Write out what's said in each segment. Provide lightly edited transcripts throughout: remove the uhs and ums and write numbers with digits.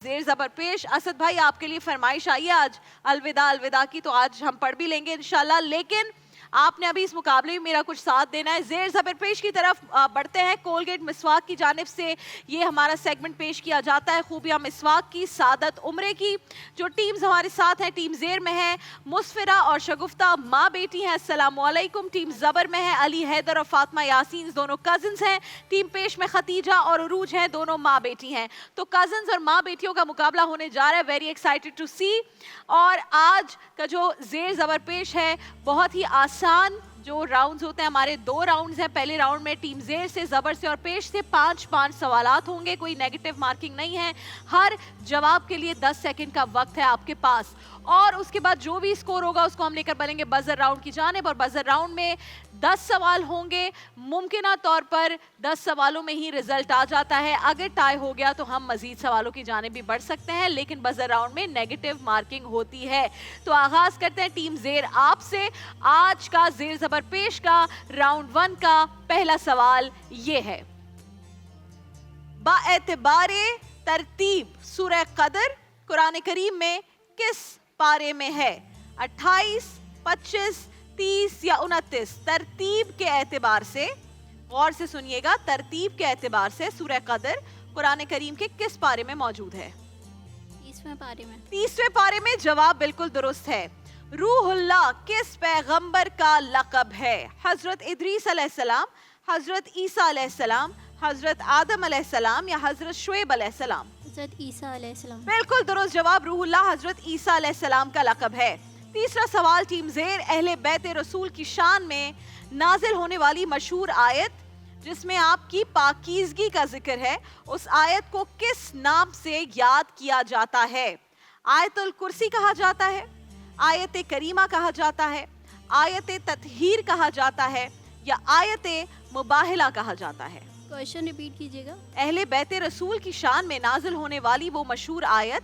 जेर जबर पेश। असद भाई आपके लिए फरमाइश आई है आज अलविदा अलविदा की, तो आज हम पढ़ भी लेंगे इंशाल्लाह, लेकिन आपने अभी इस मुकाबले में मेरा कुछ साथ देना है। जेर जबर पेश की तरफ बढ़ते हैं। कोलगेट मिसवाक की जानिब से ये हमारा सेगमेंट पेश किया जाता है, खूबियां मिसवाक की, सादत उम्रे की। जो टीम्स हमारे साथ हैं, टीम जेर में है मुस्फिरा और शगुफ्ता, माँ बेटी हैं, अस्सलाम वालेकुम। टीम जबर में है अली हैदर और फातिमा यासीन, दोनों कजिन्स हैं। टीम पेश में खतीजा और उरूज हैं, दोनों माँ बेटी हैं। तो कजिन्स और माँ बेटियों का मुकाबला होने जा रहा है। वेरी एक्साइटेड टू सी। और आज का जो जेर जबर पेश है बहुत ही आसान जो राउंड्स होते हैं, हमारे 2 राउंड्स हैं। पहले राउंड में टीम जेर से, जबर से और पेश से 5-5 सवालात होंगे, कोई नेगेटिव मार्किंग नहीं है। हर जवाब के लिए 10 सेकंड का वक्त है आपके पास, और उसके बाद जो भी स्कोर होगा उसको हम लेकर बढ़ेंगे बजर राउंड की जानिब। और बजर राउंड में 10 सवाल होंगे। मुमकिना तौर पर 10 सवालों में ही रिजल्ट आ जाता है। अगर टाई हो गया तो हम मजीद सवालों की जानिब भी बढ़ सकते हैं, लेकिन बजर राउंड में नेगेटिव मार्किंग होती है। तो आगाज करते हैं टीम जेर आपसे। आज का जेर जबर पेश का राउंड 1 का पहला सवाल ये है, बाएतबारे तरतीब सूरह कदर कुरान करीम में किस पारे में है? 28, 25, 30 या 29? तरतीब के एतबार से, गौर से सुनिएगा, तरतीब के एतबार से सूरह कदर कुरान करीम के किस पारे में मौजूद है? 30वें पारे में। 30वें पारे में। जवाब बिल्कुल दुरुस्त है। रूहुल्लाह किस पैगंबर का लक़ब है? हजरत इदरीस अलैहिस्सलाम, हजरत ईसा अलैहिस्सलाम, हजरत आदम अलैहिस्सलाम या हजरत शुएब अलैहिस्सलाम? हजरत ईसा अलैहिस्सलाम। बिल्कुल दुरुस्त जवाब, रूहुल्लाह हजरत ईसा अलैहिस्सलाम का लक़ब है। तीसरा सवाल टीम जेर, अहले बैत रसूल की शान में नाजिल होने वाली मशहूर आयत जिसमें आपकी पाकीज़गी का जिक्र है, उस आयत को किस नाम से याद किया जाता है? आयतुल कुर्सी कहा जाता है, आयत करीमा कहा जाता है, आयत ततहीर कहा जाता है या आयत मुबाहिला कहा जाता है? क्वेश्चन रिपीट कीजिएगा। अहले बैत रसूल की शान में नाजिल होने वाली वो मशहूर आयत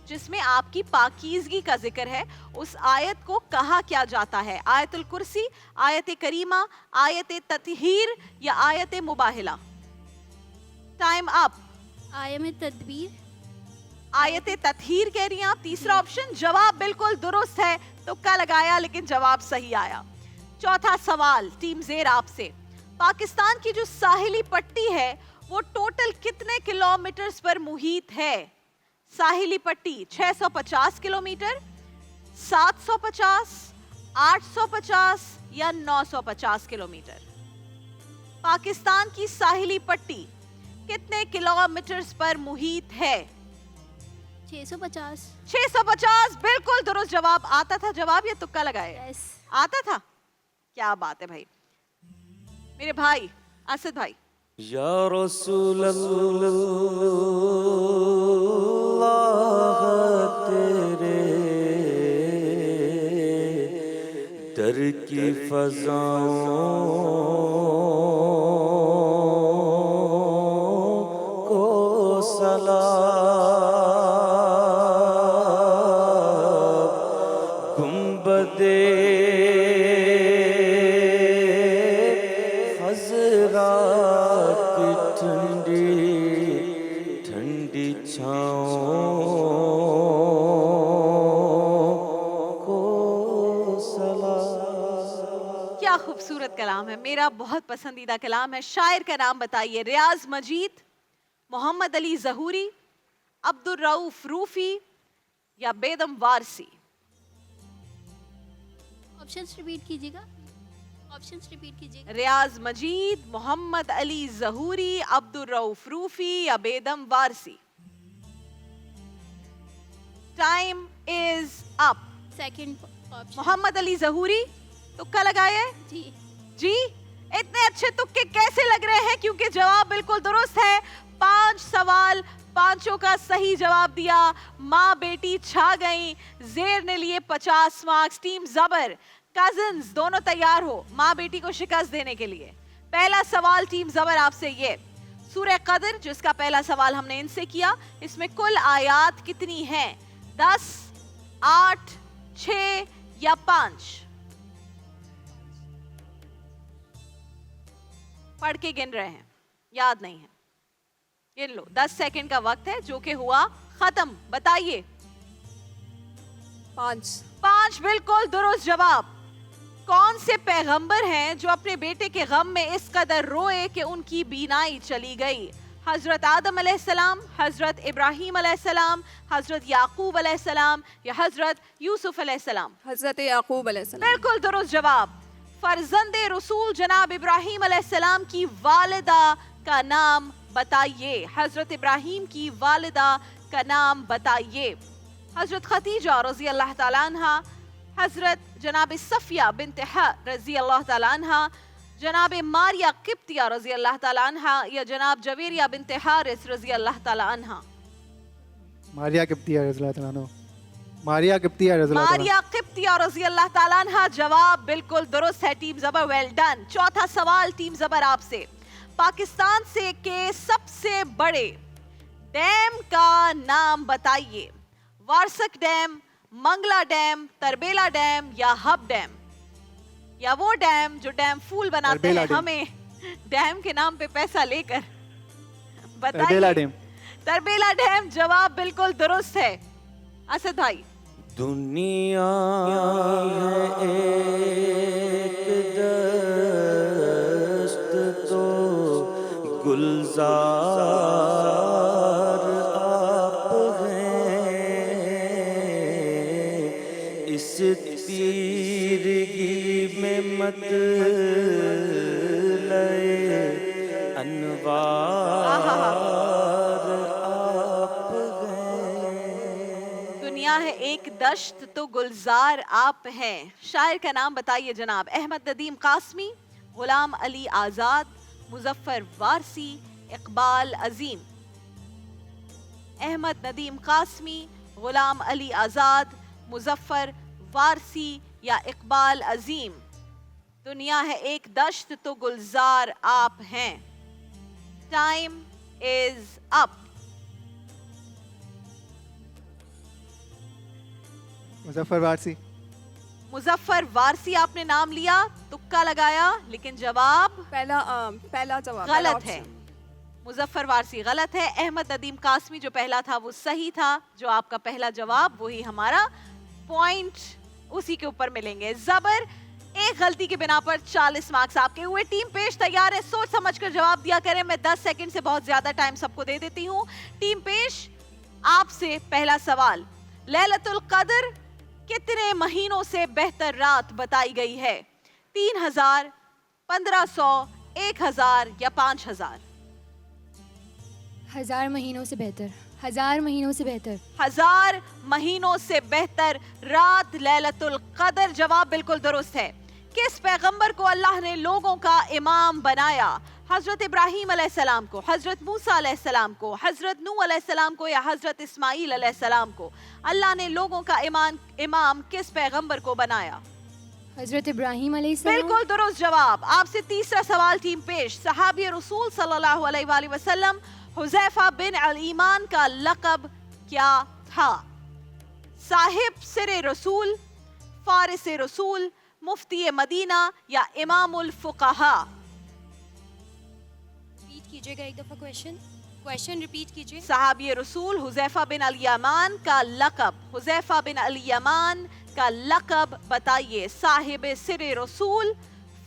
जिसमें आपकी पाकीज़गी का जिक्र है, उस आयत को कहा क्या जाता है? आयतुल कुर्सी, आयत करीमा, आयत ततहीर या आयत मुबाहिला? Time up. आयम तदबीर। आयत ततहीर कह रही हैं आप, तीसरा ऑप्शन। जवाब बिल्कुल दुरुस्त है, तुक्का लगाया लेकिन जवाब सही आया। चौथा सवाल टीम जेर आपसे, पाकिस्तान की जो साहिली पट्टी है वो टोटल कितने किलोमीटर पर मुहित है? साहिली पट्टी 650 किलोमीटर, 750, 850 या 950 किलोमीटर? पाकिस्तान की साहिली पट्टी कितने किलोमीटर पर मुहित है? 650। 650 बिल्कुल दुरुस्त जवाब। आता था जवाब या तुक्का लगाया? यस। आता था। क्या बात है भाई, मेरे भाई असद भाई। या रसूल अल्लाह तेरे दर की फज़ाओं को सलाम, गुंबदे खज़रा की ठंडी ठंडी छाओं को सलाम। क्या खूबसूरत कलाम है, मेरा बहुत पसंदीदा कलाम है। शायर का नाम बताइए। रियाज मजीद, मोहम्मद अली ज़हूरी, अब्दुल रऊफ रूफी या बेदम वारसी? ऑप्शंस रिपीट कीजिएगा। ऑप्शंस रिपीट कीजिएगा। रियाज मजीद, मोहम्मद अली ज़हूरी, अब्दुल रऊफ रूफी या Bedam Warsi? Time is up. Second option. Mohammad Ali Zahoori, तुक्का लगाया है? जी। जी, इतने अच्छे तुक्के कैसे लग रहे हैं? क्योंकि जवाब बिल्कुल दुरुस्त है। 5 सवाल, 5 का सही जवाब दिया। माँ बेटी छा गई। जेर ने लिए 50 मार्क्स। टीम जबर, कजिन्स दोनों तैयार हो माँ बेटी को शिकस्त देने के लिए? पहला सवाल टीम जबर आपसे ये, सूरह कदर जिसका पहला सवाल हमने इनसे किया, इसमें कुल आयात कितनी हैं? 10, 8, 6 या 5? पढ़ के गिन रहे हैं, याद नहीं है? गिन लो, 10 सेकंड का वक्त है, जो कि हुआ खत्म, बताइए। 5 बिल्कुल दुरुस्त जवाब। कौन से पैगंबर हैं जो अपने बेटे के गम में इस कदर रोए कि उनकी बीनाई चली गई? हजरत आदम अलैहिस्सलाम, हजरत इब्राहीम अलैहिस्सलाम, हजरत याकूब अलैहिस्सलाम या हजरत यूसुफ अलैहिस्सलाम? हजरत याकूब अलैहिस्सलाम। बिल्कुल दुरुस्त जवाब। फर्जंदे रसूल जनाब इब्राहीम अलैहिस्सलाम की वालिदा का नाम बताइए। हजरत इब्राहीम की वालिदा का नाम बताइए। हजरत खतीजा रजी अल्लाह ताला अन्हा, हजरत जनाब सफिया बिन्त रजी अल्लाह ताला अन्हा, जनाब मारिया किप्तिया रजी अल्लाह ताला अन्हा या जनाब जवेरिया बिन्त हारिस रजी अल्लाह ताला अन्हा? मारिया किप्तिया रज़ियल्लाहु ताला अन्हा। मारिया किप्तिया रज़ियल्लाहु ताला मारिया किप्तिया रजी अल्लाह ताला अन्हा जवाब बिल्कुल दुरुस्त है। Team Zabar well done. चौथा सवाल टीम ज़बर आपसे। पाकिस्तान से के सबसे बड़े डैम का नाम बताइए। Warsak dam, Mangla dam, Tarbela dam या हब डैम? या वो डैम जो डैम फूल बनाते तरबेला हैं डैम। हमें डैम के नाम पे पैसा लेकर? तरबेला बताइए। डैम। तरबेला डैम जवाब बिल्कुल दुरुस्त है। असद भाई, दुनिया है एक दस्त तो गुलजार आप हैं, इस तीरगी में मत लए अनवार आप हैं। दुनिया है एक दश्त तो गुलजार आप हैं। शायर का नाम बताइए जनाब। अहमद नदीम कासमी, गुलाम अली आजाद, मुजफ्फर वारसी, इकबाल अजीम? अहमद नदीम कासमी, गुलाम अली आजाद, मुजफ्फर वारसी या इकबाल अजीम? दुनिया है एक दश्त तो गुलजार आप हैं। Time is up. Muzaffar Warsi. Muzaffar Warsi आपने नाम लिया, तुक्का लगाया, लेकिन जवाब पहला जवाब गलत है। मुजफ्फर वारसी गलत है। अहमद नदीम कासमी जो पहला था वो सही था। जो आपका पहला जवाब वही हमारा पॉइंट, उसी के ऊपर मिलेंगे। जबर एक गलती की बिना पर 40 मार्क्स आपके हुए। टीम पेश तैयार है, सोच समझकर जवाब दिया करें। मैं 10 सेकंड से बहुत ज्यादा टाइम सबको दे देती हूँ। टीम पेश आपसे पहला सवाल। लैलतुल कद्र कितने महीनों से बेहतर रात बताई गई है? 3000, 1500, 1000 या 5000? 1000 महीनों से बेहतर। 1000 महीनों से बेहतर। 1000 महीनों से बेहतर रात लैलतुल कद्र जवाब बिल्कुल दुरुस्त है। किस पैगंबर को अल्लाह ने लोगों का इमाम बनाया? हजरत इब्राहीम अलैहिस्सलाम को, हजरत मूसा अलैहिस्सलाम को, हजरत नूह अलैहिस्सलाम को या हजरत इस्माईल अलैहिस्सलाम को? अल्लाह ने लोगों का इमाम किस पैगंबर को बनाया? हजरत इब्राहीम अलैहिस्सलाम। बिल्कुल दुरुस्त जवाब। आपसे तीसरा सवाल टीम पेश। सहाबी रसूल सल्लल्लाहु अलैहि वसल्लम हुज़ैफा बिन अल ईमान का लक़ब क्या था? साहिब सिरे रसूल, फारिस रसूल, मुफ्ती मदीना या इमामुल फुक़हा? रिपीट कीजिएगा एक दफा क्वेश्चन रिपीट कीजिए। सहाबी रसूल हुज़ैफा बिन अल यमान का लक़ब, हुज़ैफा बिन अल यमान का लक़ब बताइए। साहिब सिरे रसूल,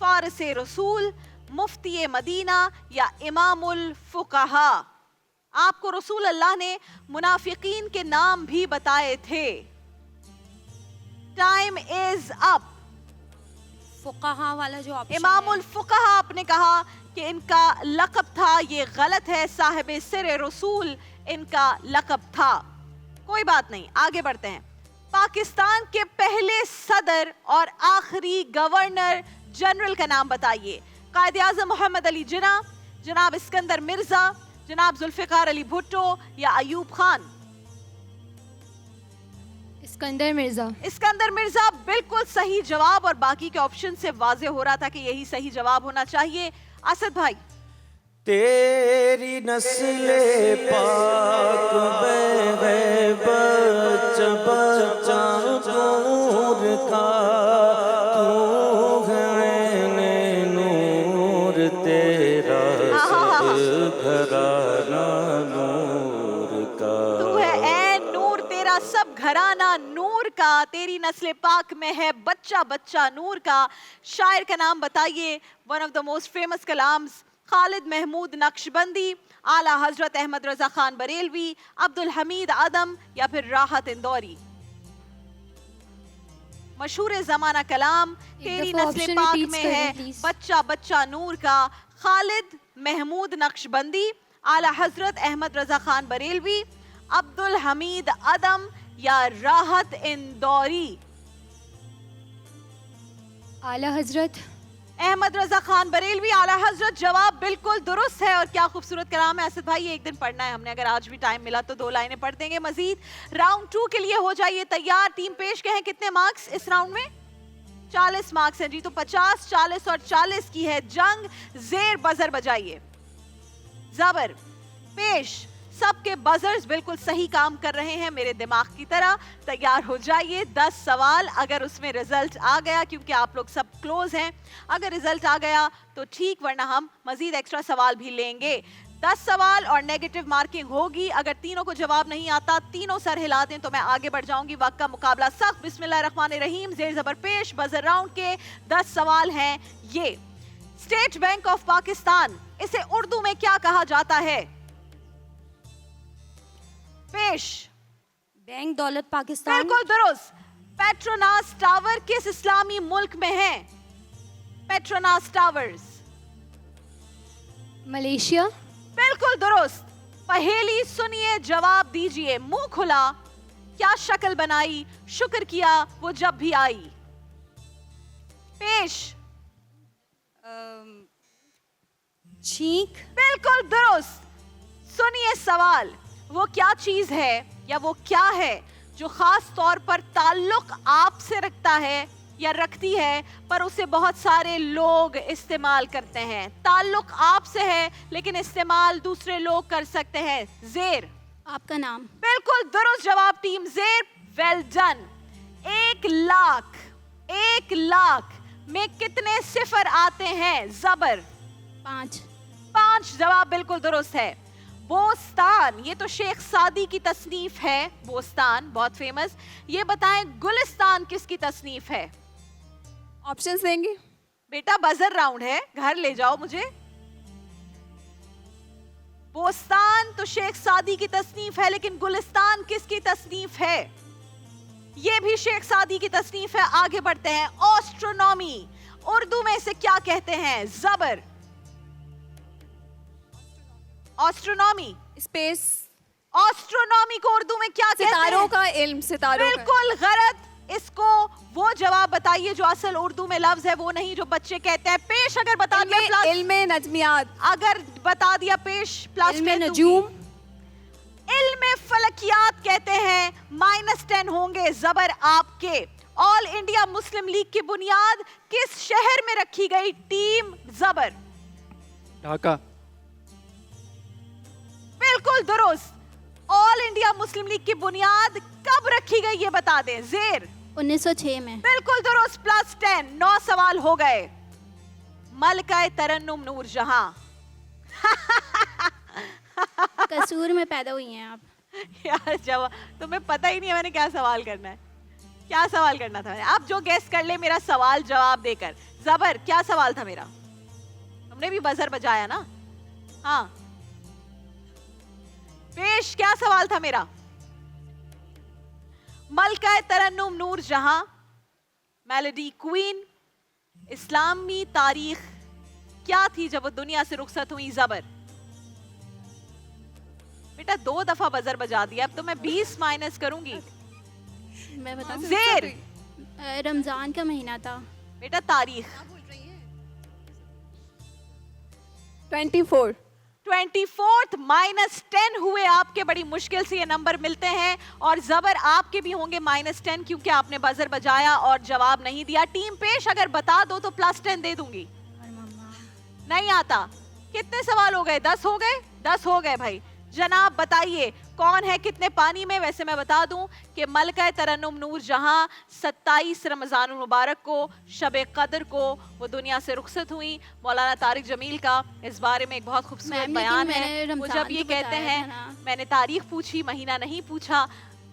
फारिस रसूल, मुफ्ती मदीना या इमामुल फुक़हा? आपको रसूल अल्लाह ने मुनाफिकीन के नाम भी बताए थे। Time is up. फुक़हा वाला जो ऑप्शन इमामुल फुक़हा आपने कहा कि इनका लक़ब था, ये गलत है। साहिब सिर रसूल इनका लक़ब था। कोई बात नहीं, आगे बढ़ते हैं। पाकिस्तान के पहले सदर और आखिरी गवर्नर जनरल का नाम बताइए। कायद आज़म मोहम्मद अली जिन्ना, जनाब इस्कंदर मिर्जा, जनाब जुल्फ़िकार अली भुट्टो या अयूब खान? इस्कंदर मिर्जा। इस्कंदर मिर्जा बिल्कुल सही जवाब और बाकी के ऑप्शन से वाज़े हो रहा था कि यही सही जवाब होना चाहिए। असद भाई, तेरी नस्ले पाक बे बच बचा नूर का, तू है नूर तेरा सब घराना नूर का। तू है तेरा सब घराना नूर का, तेरी नस्ल पाक में है बच्चा बच्चा नूर का। शायर का नाम बताइए। One of the most famous कलाम्स, खालिद महमूद नक्शबंदी, आला हजरत अहमद रजा खान बरेलवी, अब्दुल हमीद आदम या फिर राहत इंदौरी। मशहूर जमाना कलाम, तेरी दफा नस्ल option पाक repeats में कर है दें, please. बच्चा बच्चा नूर का। खालिद महमूद नक्शबंदी, आला हजरत अहमद रजा खान बरेलवी, अब्दुल हमीद अदम या राहत इंदौरी। आला हजरत अहमद रजा खान बरेलवी, आला हजरत। जवाब बिल्कुल दुरुस्त है। और क्या खूबसूरत कलाम है। असद भाई ये एक दिन पढ़ना है हमने, अगर आज भी टाइम मिला तो 2 लाइनें पढ़ देंगे मजीद। राउंड 2 के लिए हो जाइए तैयार। टीम पेश के हैं कितने मार्क्स इस राउंड में? 40 मार्क्स हैं जी। तो 50, 40 और 40 की है जंग। जेर बजर बजाइए। जबर पेश। सबके बजर्स बिल्कुल सही काम कर रहे हैं मेरे दिमाग की तरह। तैयार हो जाइए। 10 सवाल, अगर उसमें रिजल्ट आ गया, क्योंकि आप लोग सब क्लोज हैं, अगर रिजल्ट आ गया तो ठीक, वरना हम मजीद एक्स्ट्रा सवाल भी लेंगे। 10 सवाल और नेगेटिव मार्किंग होगी। अगर तीनों को जवाब नहीं आता, तीनों सर हिला दें तो मैं आगे बढ़ जाऊंगी। वक्त का मुकाबला सख्त। बिस्मिल्लाहिर्रहमानिर्रहीम। जेर जबर पेश बजर राउंड के 10 सवाल हैं ये। स्टेट बैंक ऑफ पाकिस्तान, इसे उर्दू में क्या कहा जाता है? पेश। बैंक दौलत पाकिस्तान। बिल्कुल दुरुस्त। पेट्रोनास टावर किस इस्लामी मुल्क में है? Petronas towers. मलेशिया। बिल्कुल दुरुस्त। पहेली सुनिए, जवाब दीजिए। मुंह खुला, क्या शक्ल बनाई, शुक्र किया वो जब भी आई। पेश। छींक। बिल्कुल दुरुस्त। सुनिए सवाल, वो क्या चीज है या वो क्या है जो खास तौर पर ताल्लुक आपसे रखता है या रखती है, पर उसे बहुत सारे लोग इस्तेमाल करते हैं? ताल्लुक आपसे है लेकिन इस्तेमाल दूसरे लोग कर सकते हैं। जेर। आपका नाम। बिल्कुल दुरुस्त जवाब टीम जेर। Well done. 1 लाख में कितने सिफर आते हैं? जबर। 5। 5 जवाब बिल्कुल दुरुस्त है। बोस्तान, ये तो शेख सादी की तसनीफ है। बोस्तान बहुत फेमस। ये बताएं गुलिस्तान किसकी तसनीफ है? ऑप्शंस देंगे? बेटा बजर राउंड है, घर ले जाओ मुझे। बोस्तान तो शेख सादी की तसनीफ है, लेकिन गुलिस्तान किसकी तसनीफ है? ये भी शेख सादी की तसनीफ है। आगे बढ़ते हैं। एस्ट्रोनॉमी, उर्दू में इसे क्या कहते हैं? जबर। एस्ट्रोनॉमी। स्पेस। एस्ट्रोनॉमी को उर्दू में क्या कहते हैं? सितारों का इल्म। सितारों का। बिल्कुल गलत। इसको वो जवाब बताइए जो असल उर्दू में लफ्ज है, वो नहीं जो बच्चे कहते हैं। पेश अगर बता दिया प्लस, इल्मे नजमियात। अगर बता दिया पेश प्लस इल्मे नजूम। इल्मे फलकियात कहते हैं। -10 होंगे जबर आपके। ऑल इंडिया मुस्लिम लीग की बुनियाद किस शहर में रखी गई? टीम जबर। ढाका। बिल्कुल दुरुस्त। ऑल इंडिया मुस्लिम लीग की बुनियाद कब रखी गई ये बता दें। जेर। 1906 में। बिल्कुल दुरुस्त। +10। 9 सवाल हो गए। मलकाए तरन्नुम नूर जहां कसूर में पैदा हुई हैं आप। यार जवाब तुम्हें पता ही नहीं है मैंने क्या सवाल करना है। क्या सवाल करना था? आप जो गेस कर ले मेरा सवाल जवाब देकर। जबर क्या सवाल था मेरा? तुमने भी बजर बजाया ना? हाँ पेश, क्या सवाल था मेरा? मलकाए तरन्नुम नूर जहां, मेलोडी क्वीन, इस्लामी तारीख क्या थी जब वो दुनिया से रुखसत हुई? जबर। बेटा 2 दफा बजर बजा दिया, अब तो मैं 20 माइनस करूंगी। मैं बताऊं? जेर। रमजान का महीना था। बेटा तारीख। 24। 24th -10 हुए आपके। बड़ी मुश्किल से ये नंबर मिलते हैं। और जबर आपके भी होंगे -10, क्योंकि आपने बजर बजाया और जवाब नहीं दिया। टीम पेश अगर बता दो तो +10 दे दूंगी। और मम्मा। नहीं आता। कितने सवाल हो गए? 10 हो गए। 10 हो गए भाई। जनाब बताइए कौन है कितने पानी में? वैसे मैं बता दूं कि मलका तरन्नुम नूर जहां 27 रमजान मुबारक को, शब कदर को वो दुनिया से रुखसत हुई। मौलाना तारिक जमील का इस बारे में एक बहुत खूबसूरत मैम, बयान लेकिन है। मैंने वो रमजान जब ये तो कहते बताया हैं, था ना। मैंने तारीख पूछी, महीना नहीं पूछा।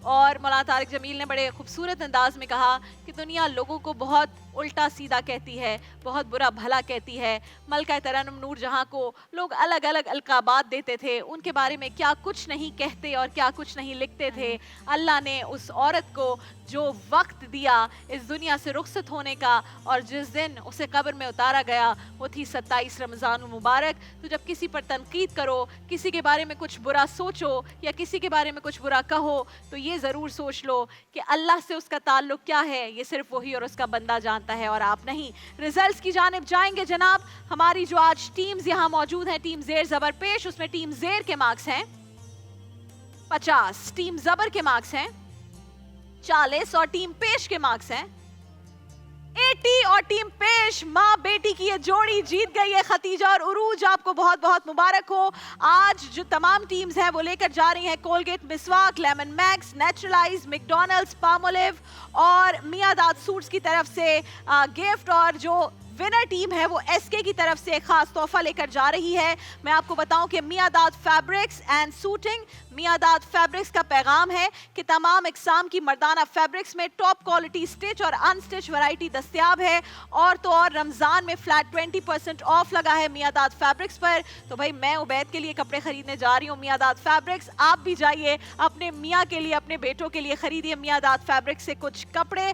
और मौलाना तारिक जमील ने बड़े खूबसूरत अंदाज में कहा कि दुनिया लोगों को बहुत उल्टा सीधा कहती है, बहुत बुरा भला कहती है। मलका तरन्नुम नूर जहां को लोग अलग अलग अलकाबात देते थे, उनके बारे में क्या कुछ नहीं कहते और क्या कुछ नहीं लिखते थे। अल्लाह ने उस औरत को जो वक्त दिया इस दुनिया से रुखसत होने का, और जिस दिन उसे कब्र में उतारा गया वो थी 27 रमज़ान मुबारक। तो जब किसी पर तनकीद करो, किसी के बारे में कुछ बुरा सोचो या किसी के बारे में कुछ बुरा कहो, तो ये ज़रूर सोच लो कि अल्लाह से उसका ताल्लुक क्या है, ये सिर्फ वही और उसका बंदा जानता है और आप नहीं। रिजल्ट्स की जानिब जाएंगे जनाब। हमारी जो आज टीम्स यहाँ मौजूद हैं, टीम ज़ेर ज़बर पेश, उसमें टीम ज़ेर के मार्क्स हैं 50, टीम ज़बर के मार्क्स हैं 40 और टीम पेश के मार्क्स हैं 80। और टीम पेश माँ बेटी की ये जोड़ी जीत गई है। खतीजा और उरूज, आपको बहुत बहुत मुबारक हो। आज जो तमाम टीम्स हैं वो लेकर जा रही हैं Colgate Miswak, Lemon Max, Naturalize, McDonald's, Palmolive और मियादाद सूट्स की तरफ से गिफ्ट। और जो विनर टीम है वो एसके की तरफ से एक खास तोहफा लेकर जा रही है। मैं आपको बताऊं कि Miandad fabrics and suiting, Miandad fabrics का पैगाम है कि तमाम इकसाम की मर्दाना फैब्रिक्स में टॉप क्वालिटी स्टिच और अनस्टिच वैरायटी दस्तयाब है। और तो और रमज़ान में फ्लैट 20% ऑफ लगा है मियादाद फैब्रिक्स पर। तो भाई मैं उबैद के लिए कपड़े खरीदने जा रही हूँ मियादाद फैब्रिक्स, आप भी जाइए अपने मियाँ के लिए, अपने बेटों के लिए खरीदिए मियादाद फैब्रिक्स से कुछ कपड़े।